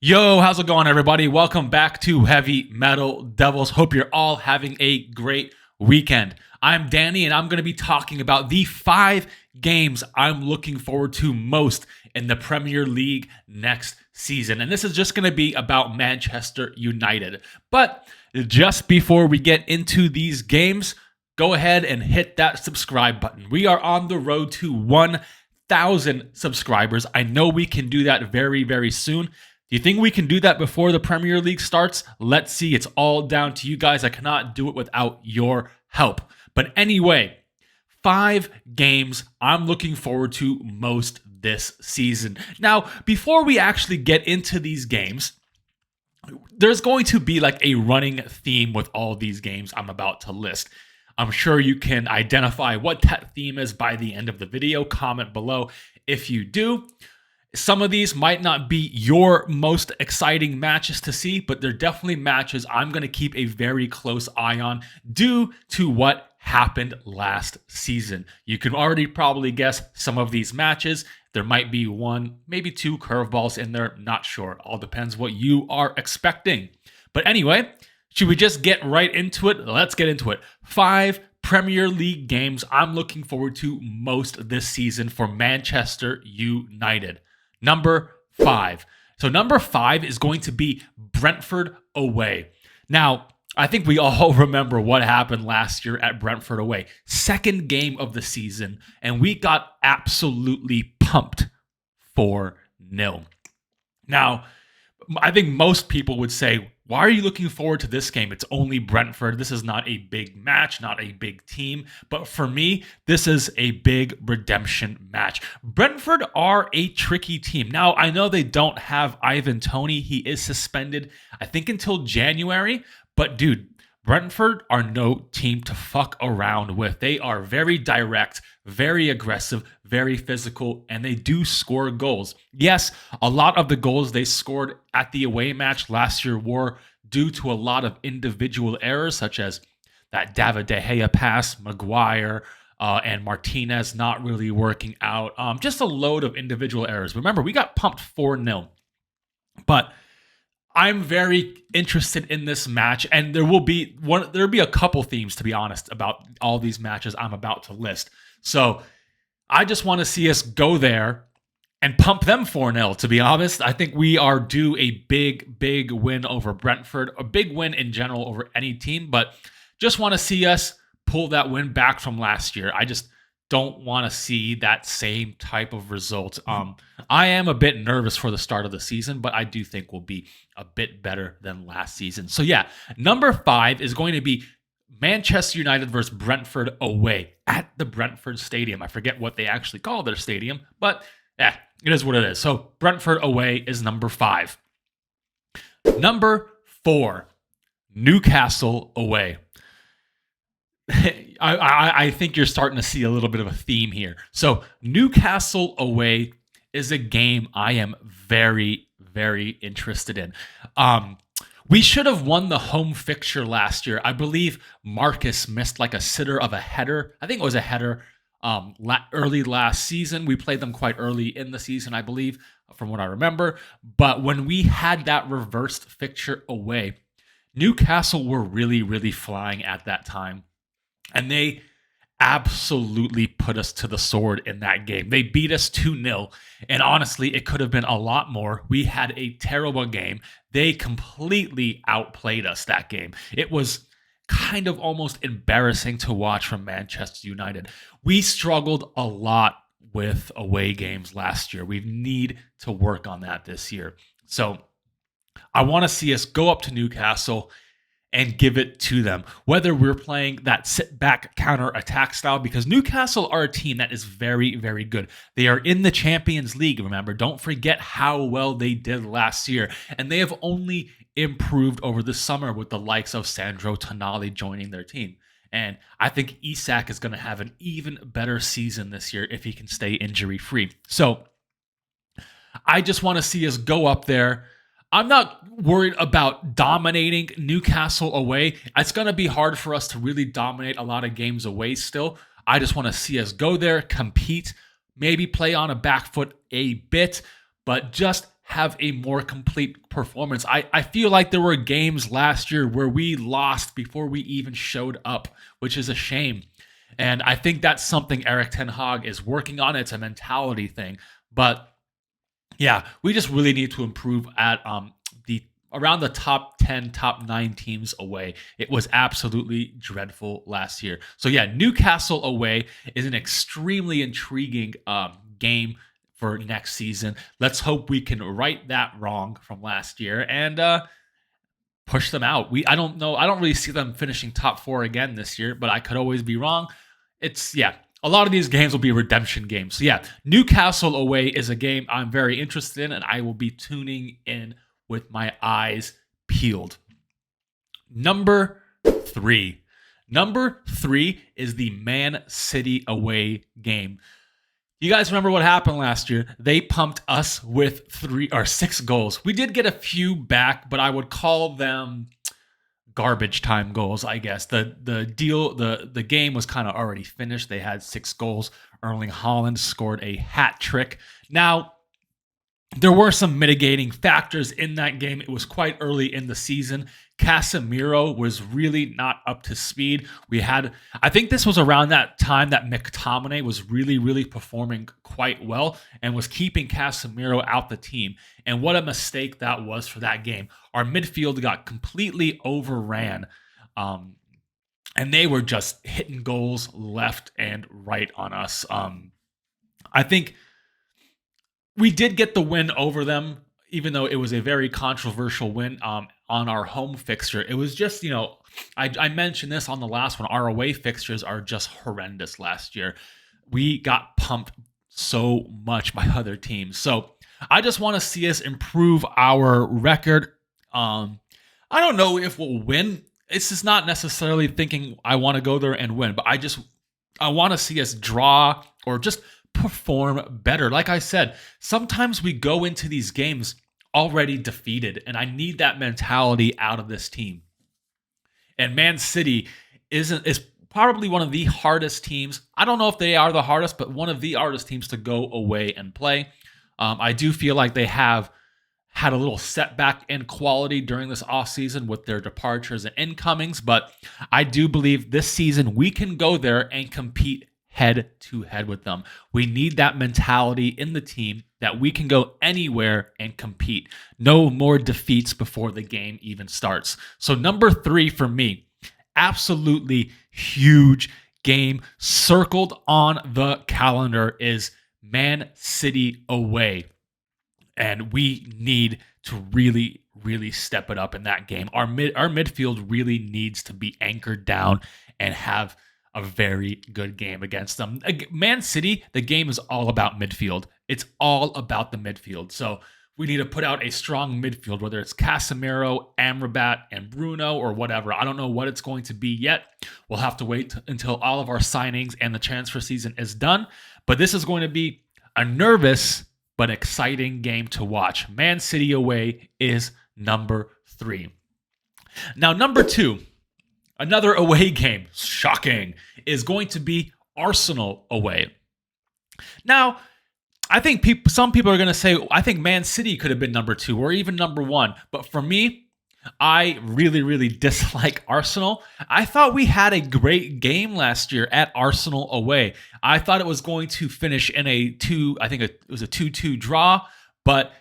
Yo, how's it going, everybody? Welcome back to Heavy Metal Devils. Hope you're all having a great weekend. I'm Danny, and I'm going to be talking about the 5 games I'm looking forward to most in the Premier League next season. And this is just going to be about Manchester United. But just before we get into these games, go ahead and hit that subscribe button. We are on the road to 1,000 subscribers. I know we can do that very, very soon. Do you think we can do that before the Premier League starts? Let's see. It's all down to you guys. I cannot do it without your help. But anyway, 5 games I'm looking forward to most this season. Now, before we actually get into these games, there's going to be like a running theme with all these games I'm about to list. I'm sure you can identify what that theme is by the end of the video. Comment below if you do. Some of these might not be your most exciting matches to see, but they're definitely matches I'm going to keep a very close eye on due to what happened last season. You can already probably guess some of these matches. There might be 1, maybe 2 curveballs in there. Not sure. All depends what you are expecting. But anyway, should we just get right into it? Let's get into it. 5 Premier League games I'm looking forward to most this season for Manchester United. Number 5. So number 5 is going to be Brentford Away. Now, I think we all remember what happened last year at Brentford Away. Second game of the season, and we got absolutely pumped 4-0. Now, I think most people would say, why are you looking forward to this game? It's only Brentford. This is not a big match, not a big team. But for me, this is a big redemption match. Brentford are a tricky team. Now, I know they don't have Ivan Toney. He is suspended, I think, until January. But dude, Brentford are no team to fuck around with. They are very direct, very aggressive, very physical, and they do score goals. Yes, a lot of the goals they scored at the away match last year were due to a lot of individual errors, such as that David De Gea pass, Maguire, and Martinez not really working out. Just a load of individual errors. Remember, we got pumped 4-0. But I'm very interested in this match, and there'll be a couple themes, to be honest, about all these matches I'm about to list. So I just want to see us go there and pump them 4-0, to be honest. I think we are due a big, big win over Brentford, a big win in general over any team, but just want to see us pull that win back from last year. I just don't want to see that same type of result. I am a bit nervous for the start of the season, but I do think we'll be a bit better than last season. So yeah, number 5 is going to be Manchester United versus Brentford Away at the Brentford Stadium. I forget what they actually call their stadium, but yeah, it is what it is. So Brentford Away is number 5. Number 4, Newcastle Away. I think you're starting to see a little bit of a theme here. So Newcastle Away is a game I am very, very interested in. We should have won the home fixture last year. I believe Marcus missed like a sitter of a header. I think it was a header early last season. We played them quite early in the season, I believe, from what I remember. But when we had that reversed fixture away, Newcastle were really, really flying at that time. And they absolutely put us to the sword in that game. They beat us 2-0. And honestly, it could have been a lot more. We had a terrible game. They completely outplayed us that game. It was kind of almost embarrassing to watch from Manchester United. We struggled a lot with away games last year. We need to work on that this year. So I want to see us go up to Newcastle and give it to them, whether we're playing that sit-back counter-attack style, because Newcastle are a team that is very, very good. They are in the Champions League, remember. Don't forget how well they did last year, and they have only improved over the summer with the likes of Sandro Tonali joining their team. And I think Isak is going to have an even better season this year if he can stay injury-free. So I just want to see us go up there. I'm not worried about dominating Newcastle away. It's going to be hard for us to really dominate a lot of games away still. I just want to see us go there, compete, maybe play on a back foot a bit, but just have a more complete performance. I feel like there were games last year where we lost before we even showed up, which is a shame. And I think that's something Eric Ten Hag is working on. It's a mentality thing. But yeah, we just really need to improve at the around the top 10, top 9 teams away. It was absolutely dreadful last year. So yeah, Newcastle away is an extremely intriguing game for next season. Let's hope we can right that wrong from last year and push them out. I don't know. I don't really see them finishing top 4 again this year, but I could always be wrong. A lot of these games will be redemption games. So yeah, Newcastle away is a game I'm very interested in, and I will be tuning in with my eyes peeled. Number 3. Number 3 is the Man City away game. You guys remember what happened last year? They pumped us with 6 goals. We did get a few back, but I would call them garbage time goals, I guess. The game was kind of already finished. They had 6 goals. Erling Haaland scored a hat trick. Now, there were some mitigating factors in that game. It was quite early in the season. Casemiro was really not up to speed. I think this was around that time that McTominay was really, really performing quite well and was keeping Casemiro out the team. And what a mistake that was for that game. Our midfield got completely overran. And they were just hitting goals left and right on us. I think we did get the win over them, even though it was a very controversial win on our home fixture. It was just, I mentioned this on the last one. Our away fixtures are just horrendous last year. We got pumped so much by other teams. So I just want to see us improve our record. I don't know if we'll win. It's just not necessarily thinking I want to go there and win, but I want to see us draw or just perform better. Like I said, sometimes we go into these games already defeated, and I need that mentality out of this team. And Man City is probably one of the hardest teams. I don't know if they are the hardest, but one of the hardest teams to go away and play. I do feel like they have had a little setback in quality during this offseason with their departures and incomings, but I do believe this season we can go there and compete head to head with them. We need that mentality in the team that we can go anywhere and compete. No more defeats before the game even starts. So number 3 for me, absolutely huge game circled on the calendar is Man City away. And we need to really, really step it up in that game. Our midfield really needs to be anchored down and have a very good game against them. Man City, the game is all about midfield. It's all about the midfield. So we need to put out a strong midfield, whether it's Casemiro, Amrabat, and Bruno or whatever. I don't know what it's going to be yet. We'll have to wait until all of our signings and the transfer season is done. But this is going to be a nervous but exciting game to watch. Man City away is number 3. Now, number 2, another away game, shocking, is going to be Arsenal away. Now, I think some people are going to say, I think Man City could have been number 2 or even number 1. But for me, I really, really dislike Arsenal. I thought we had a great game last year at Arsenal away. I thought it was going to finish in it was a 2-2 draw, but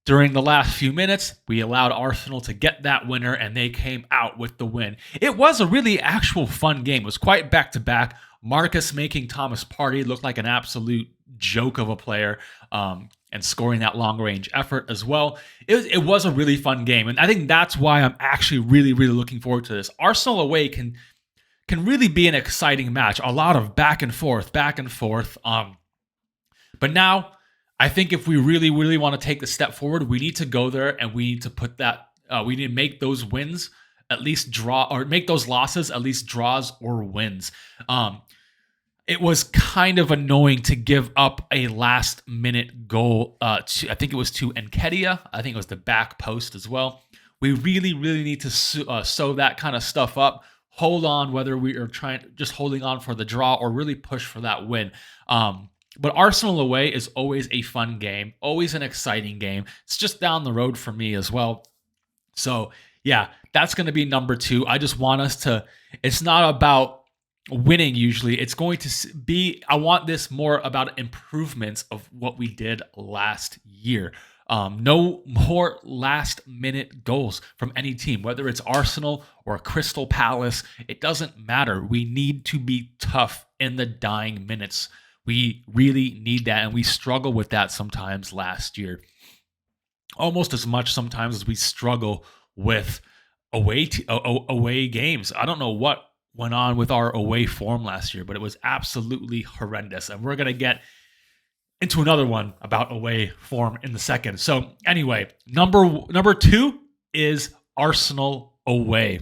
during the last few minutes, we allowed Arsenal to get that winner, and they came out with the win. It was a really actual fun game. It was quite back-to-back. Marcus making Thomas Partey look like an absolute joke of a player and scoring that long-range effort as well. It was a really fun game, and I think that's why I'm actually really, really looking forward to this. Arsenal away can really be an exciting match. A lot of back and forth. But now, I think if we really, really want to take the step forward, we need to go there and we need to put that. We need to make those wins at least draw, or make those losses at least draws or wins. It was kind of annoying to give up a last-minute goal. I think it was to Nketiah. I think it was the back post as well. We really, really need to sew that kind of stuff up. Hold on, whether we are holding on for the draw or really push for that win. But Arsenal away is always a fun game, always an exciting game. It's just down the road for me as well. So, yeah, that's going to be number 2. I just want us to, it's not about winning usually. It's going to be, I want this more about improvements of what we did last year. No more last minute goals from any team, whether it's Arsenal or Crystal Palace. It doesn't matter. We need to be tough in the dying minutes. We really need that, and we struggle with that sometimes last year. Almost as much sometimes as we struggle with away games. I don't know what went on with our away form last year, but it was absolutely horrendous. And we're going to get into another one about away form in the second. So anyway, number 2 is Arsenal away.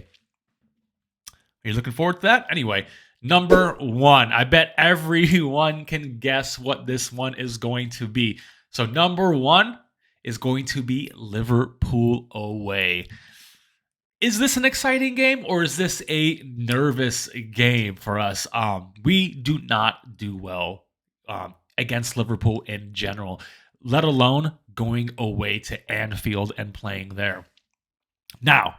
Are you looking forward to that? Anyway, number 1. I bet everyone can guess what this one is going to be. So number 1 is going to be Liverpool away. Is this an exciting game or is this a nervous game for us? We do not do well against Liverpool in general, let alone going away to Anfield and playing there. Now,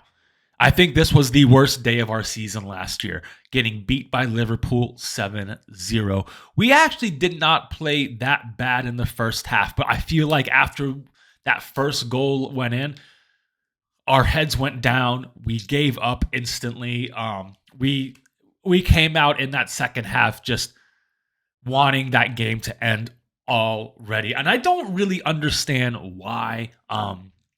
I think this was the worst day of our season last year, getting beat by Liverpool 7-0. We actually did not play that bad in the first half, but I feel like after that first goal went in, our heads went down. We gave up instantly. We came out in that second half just wanting that game to end already. And I don't really understand why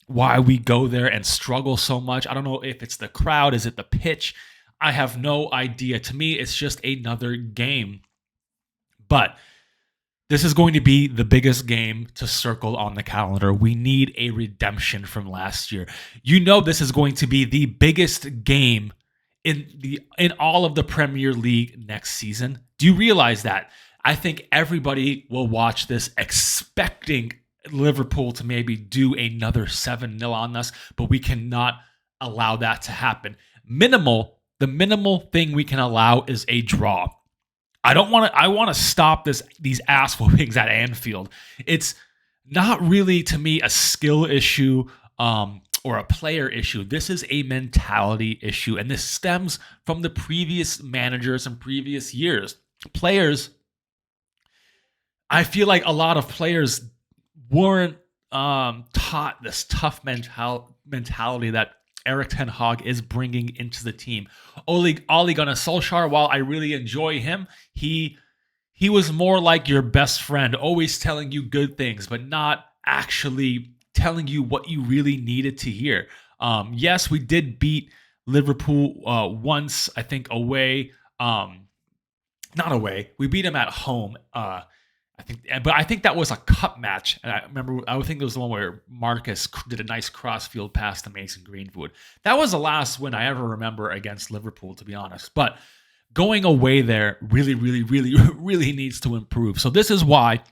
we go there and struggle so much. I don't know if it's the crowd, is it the pitch? I have no idea. To me, it's just another game. But this is going to be the biggest game to circle on the calendar. We need a redemption from last year. You know this is going to be the biggest game in all of the Premier League next season. Do you realize that? I think everybody will watch this expecting Liverpool to maybe do another 7-0 on us, but we cannot allow that to happen. The minimal thing we can allow is a draw. I want to stop these ass whoopings at Anfield. It's not really, to me, a skill issue or a player issue. This is a mentality issue, and this stems from the previous managers and previous years. Players, I feel like a lot of players weren't taught this tough mentality that Erik ten Hag is bringing into the team. Ole Gunnar Solskjaer, while I really enjoy him, he was more like your best friend, always telling you good things, but not actually telling you what you really needed to hear. Yes, we did beat Liverpool once, I think away. Not away. We beat him at home. I think that was a cup match. And I think it was the one where Marcus did a nice crossfield pass to Mason Greenwood. That was the last win I ever remember against Liverpool, to be honest. But going away there really, really, really, really needs to improve. So this is why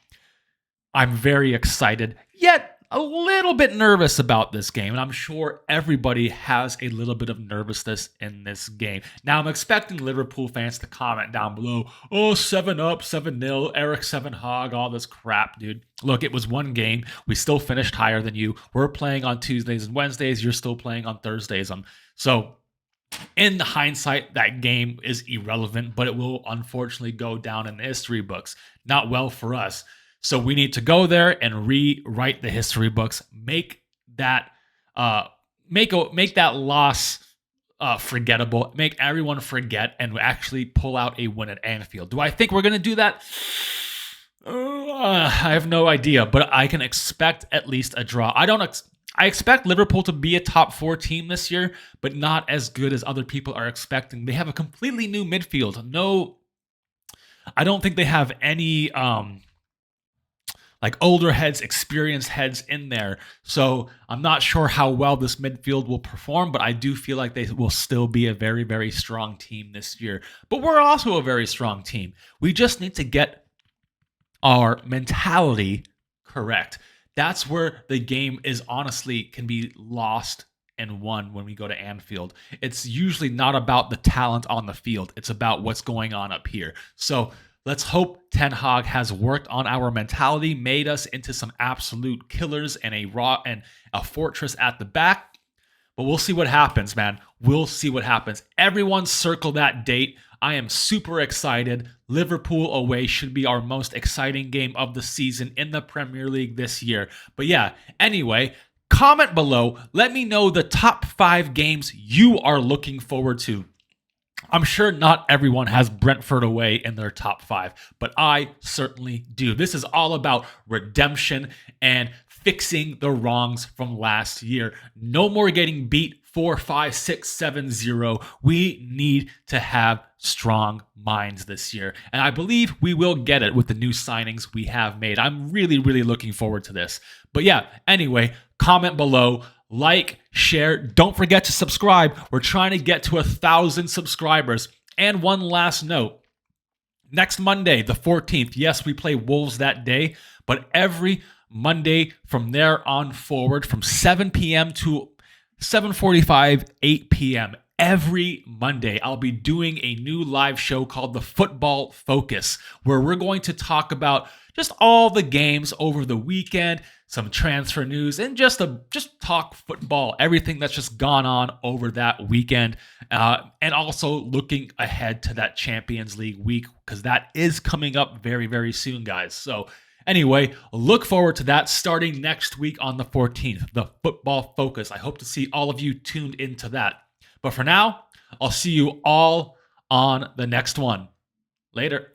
I'm very excited, yet a little bit nervous about this game. And I'm sure everybody has a little bit of nervousness in this game. Now, I'm expecting Liverpool fans to comment down below, 7-up, 7-0, Erik ten Hag, all this crap, dude. Look, it was one game. We still finished higher than you. We're playing on Tuesdays and Wednesdays. You're still playing on Thursdays. So in hindsight, that game is irrelevant, but it will unfortunately go down in the history books. Not well for us. So we need to go there and rewrite the history books, make that loss forgettable, make everyone forget, and actually pull out a win at Anfield. Do I think we're going to do that? I have no idea, but I can expect at least a draw. I expect Liverpool to be a top 4 team this year, but not as good as other people are expecting. They have a completely new midfield. No, I don't think they have any like older heads, experienced heads in there. So I'm not sure how well this midfield will perform, but I do feel like they will still be a very, very strong team this year. But we're also a very strong team. We just need to get our mentality correct. That's where the game is honestly can be lost and won when we go to Anfield. It's usually not about the talent on the field. It's about what's going on up here. So Let's hope Ten Hag has worked on our mentality, made us into some absolute killers and a fortress at the back. But we'll see what happens, man. We'll see what happens. Everyone circle that date. I am super excited. Liverpool away should be our most exciting game of the season in the Premier League this year. But yeah, anyway, comment below. Let me know the top 5 games you are looking forward to. I'm sure not everyone has Brentford away in their top 5, but I certainly do. This is all about redemption and fixing the wrongs from last year. No more getting beat 4-5-6-7-0. We need to have strong minds this year. And I believe we will get it with the new signings we have made. I'm really, really looking forward to this. But yeah, anyway, comment below. Like, share, don't forget to subscribe. We're trying to get to 1,000 subscribers. And one last note. Next Monday, the 14th, yes, we play Wolves that day, but every Monday from there on forward, from 7 p.m. to 7:45, 8 p.m., every Monday, I'll be doing a new live show called the Football Focus, where we're going to talk about just all the games over the weekend, some transfer news, and just talk football, everything that's just gone on over that weekend, and also looking ahead to that Champions League week, because that is coming up very, very soon, guys. So anyway, look forward to that starting next week on the 14th, the Football Focus. I hope to see all of you tuned into that. But for now, I'll see you all on the next one. Later.